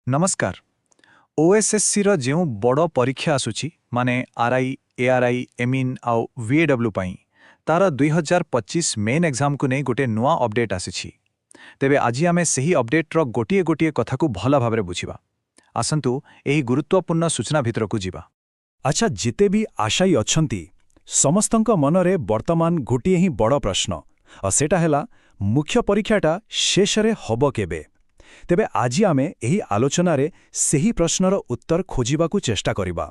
नमस्कार। ओएसएससी रो जेउ बड़ परीक्षा आसुची माने आरआई एआरआई एमिन आउ वीएडब्ल्यू पाई तार 2025 मेन एग्जाम को नहीं गोटे नुआ अपडेट आसीछि। तेबे आज आमे सही अपडेट रो गोटिए गोटिए कथा को भला भाबरे बुझिबा। आसंतु एही गुरुत्वपूर्ण सूचना भितर को जिबा। अच्छा, जिते भी आशायी अछंती समस्तंक मनरे वर्तमान गोटिए ही बड़ प्रश्न और सेटा हेला मुख्य परीक्षाटा शेषरे हब केबे। तेबे आज आमे एही आलोचनारे सेही प्रश्नर उत्तर खोजिबाकू चेष्टा करिबा।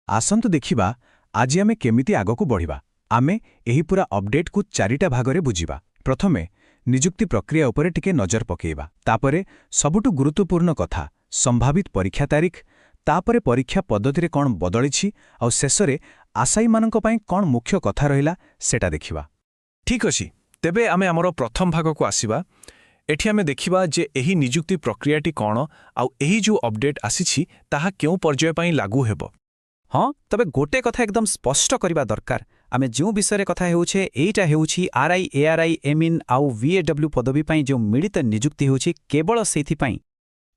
आसंतु देखिबा आज आमे केमिति आगो को बढ़िबा। आमे एही पूरा अपडेट को चारिटा भागरे बुझिबा। प्रथमे नियुक्ति प्रक्रिया उपरे टिके नजर पकेइबा, तापरे सबुटु गुरुत्वपूर्ण कथा संभावित परीक्षा तारीख, तापरे परीक्षा पद्धति रे कोन बदलिछि आ शेषरे आशायी मानक पई कोन मुख्य कथा रहिला सेटा देखिबा। ठीक अछि, तेबे आमे हमरो प्रथम भाग को आसीबा। एठी आमे देखिबा जे एही नियुक्ति प्रक्रियाटी कोन आ एही जो अपडेट आसीछि ताहा केउ पर्याय पई लागू हेबो। हाँ, तबे गोटे कथा एकदम स्पष्ट करिबा दरकार। आमे जो विषय कथा हेउछे एइटा हेउछि आरआई एआरआई एमिन आउ वीएडब्ल्यू पदवी पई जो मिलित नियुक्ति हेउछि केवल सेथि पई।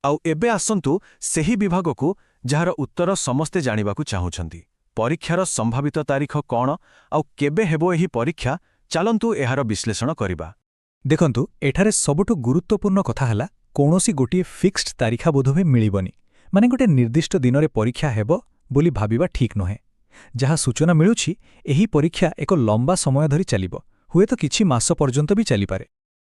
आउ एबे आसंतु सेही विभाग को जहार उत्तर समस्ते जानिबाकू चाहुछंती। परीक्षार संभावित तारीख कोन आउ केबे हेबो एही परीक्षा, चलंतु एहार विश्लेषण करिबा। देखंतु एठारे सबुठु गुरुत्वपूर्ण कथा हला कोनोसी गोटिए फिक्स्ड तारीखा बोधवे मिलिबनी। माने गोटे निर्दिष्ट दिनरे परीक्षा हेबो बोली भाबिबा ठीक नहे। जहा सूचना मिलुछि एही परीक्षा एक लंबा समय धरि चलिबो, हुए तो किछि मास पर्यंत भी चली पारे।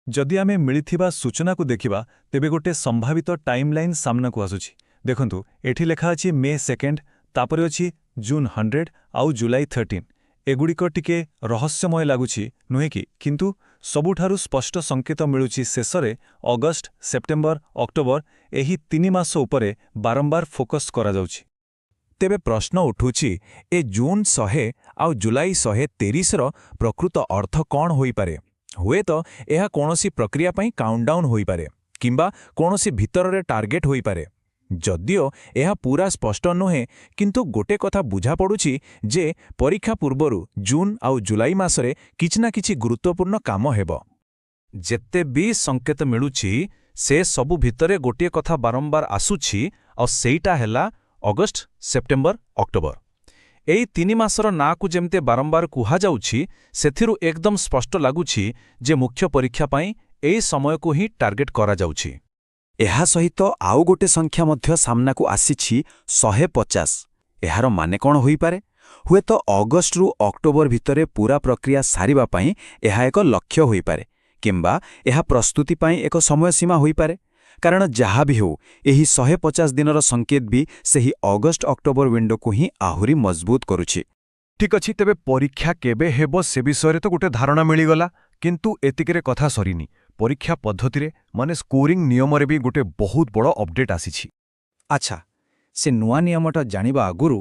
जदि आमे मिलिथिबा सूचना को देखिबा तेबे गोटे संभावित टाइमलाइन सामना को आसुछि। देखंतु एठी लेखा अछि मे 2 तापरे अछि जून 100 आउ जुलाई 13। एगुड़िक टिके रहस्यमय लागुछि नुहे कि, किंतु सबुठारु स्पष्ट संकेत मिलुछि शेषरे अगस्ट सेप्टेम्बर अक्टोबर एही 3 मास उपरे बारंबार फोकस करा जाउछि। तेबे प्रश्न उठुछि ए जून 100 आउ जुलाई 123 रो प्रकृत अर्थ कोन होई पारे। हुए तो एहा कोनोसी प्रक्रिया पई काउंटडाउन होई पारे किंबा कोनोसी भितररे टार्गेट होई पारे। जदियो एहा पूरा स्पष्ट नुहे, किंतु गोटे कथा बुझा पड़ुछि जे परीक्षा पूर्वरु जून आउ जुलाई मासरे किछना किछि गुरुत्वपूर्ण काम हेबो। जेते भी संकेत मिलुछि से सबु भितरे गोटे कथा बारंबार आसुछि और सेइटा हेला अगस्ट सेप्टेम्बर अक्टोबर। एई 3 मासर ना को जेमते बारंबार कुहा जाउछि सेथिरु एकदम स्पष्ट लागुछि जे मुख्य परीक्षा पई एई समय को ही टार्गेट करा जाउछि। ଏହା ସହିତ ଆଉ ଗୋଟେ ସଂଖ୍ୟା ମଧ୍ୟ ସାମ୍ନାକୁ ଆସିଛି 150। ଏହାର ମାନେ କ'ଣ ହୋଇପାରେ? ହୁଏତ ଅଗଷ୍ଟରୁ ଅକ୍ଟୋବର ଭିତରେ ପୂରା ପ୍ରକ୍ରିୟା ସାରିବା ପାଇଁ ଏହା ଏକ ଲକ୍ଷ୍ୟ ହୋଇପାରେ, କିମ୍ବା ଏହା ପ୍ରସ୍ତୁତି ପାଇଁ ଏକ ସମୟସୀମା ହୋଇପାରେ। କାରଣ ଯାହା ବି ହେଉ ଏହି 150 ଦିନର ସଂକେତ ବି ସେହି ଅଗଷ୍ଟ ଅକ୍ଟୋବର ୱିଣ୍ଡୋକୁ ହିଁ ଆହୁରି ମଜବୁତ କରୁଛି। ठीक अछि, तेबे परीक्षा केबे हेबो से विषय तो गोटे धारणा मिलीगला, किंतु एतिकेरे कथा सरीनी। परीक्षा पद्धति रे माने स्कोरिंग नियम रे भी गोटे बहुत बड़ अपडेट आसीछि। अच्छा, से नुआ नियमटा जानिबा आगुरु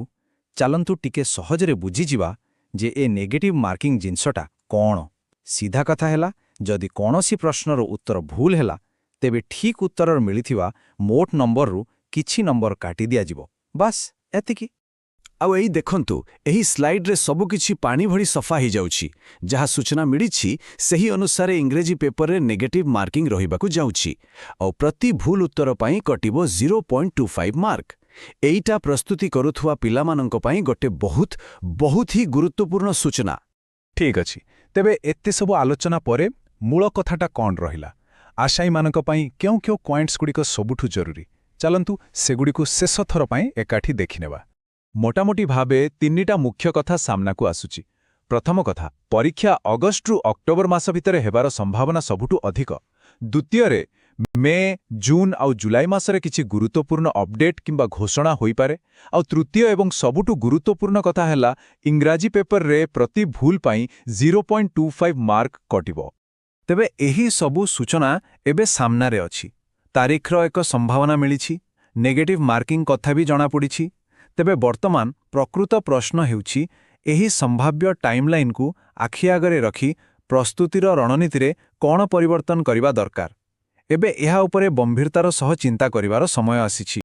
चलंतु टिके सहजरे बुझिजिबा जे ए नेगेटिव मार्किंग जिनसटा कोन। सीधा कथा हेला, जदि कोनोसी प्रश्नर उत्तर भूल हेला तेबे ठीक उत्तर मिलिथिबा मोट नंबर रु किछि नंबर काटी दिया जिवो। बस एतिकी। ଆଉ ଏଇ ଦେଖନ୍ତୁ, ଏହି ସ୍ଲାଇଡ୍ରେ ସବୁକିଛି ପାଣି ଭଳି ସଫା ହେଇଯାଉଛି। ଯାହା ସୂଚନା ମିଳିଛି ସେହି ଅନୁସାରେ ଇଂରେଜୀ ପେପରରେ ନେଗେଟିଭ୍ ମାର୍କିଂ ରହିବାକୁ ଯାଉଛି ଆଉ ପ୍ରତି ଭୁଲ ଉତ୍ତର ପାଇଁ କଟିବ 0.25 ମାର୍କ। ଏଇଟା ପ୍ରସ୍ତୁତି କରୁଥିବା ପିଲାମାନଙ୍କ ପାଇଁ ଗୋଟେ ବହୁତ ହି ଗୁରୁତ୍ୱପୂର୍ଣ୍ଣ ସୂଚନା। ठीक अछि, तेबे एते सब आलोचना परे मूल कथाटा कोन रहिला। आशायी मानक पई केउ केउ पॉइंट्स गुडिक सबुठु जरूरी। चलंतु सेगुडिकु शेष थर पई एकाठी देखिनेबा। मोटामोटी भावे 3टा मुख्य कथा सामना को आसुची। प्रथम कथा, परीक्षा अगस्ट रु अक्टोबर मास भितरे हेबार संभावना सबुठु अधिक। द्वितीय रे मे जून आउ जुलाई मासरे किछि गुरुत्वपूर्ण अपडेट किंबा घोषणा होई पारे। आउ तृतीय एवं सबुठु गुरुत्वपूर्ण कथा हेला इंग्राजी पेपर रे प्रति भूल पई 0.25 मार्क कटिबो। तेबे एही सबु सूचना एबे सामना रे अछि। तारीखर एक संभावना मिलिछि, नेगेटिव मार्किंग कथा भी जणा पड़िछि। तेबे वर्तमान प्रकृत प्रश्न हेउछि एही संभाव्य टाइमलाइन को आखि आगरे रखी प्रस्तुतिर रणनीति रे कोन परिवर्तन करिबा दरकार। एबे एहा उपरे गंभीरतार सह चिंता करिवार समय आसीछि।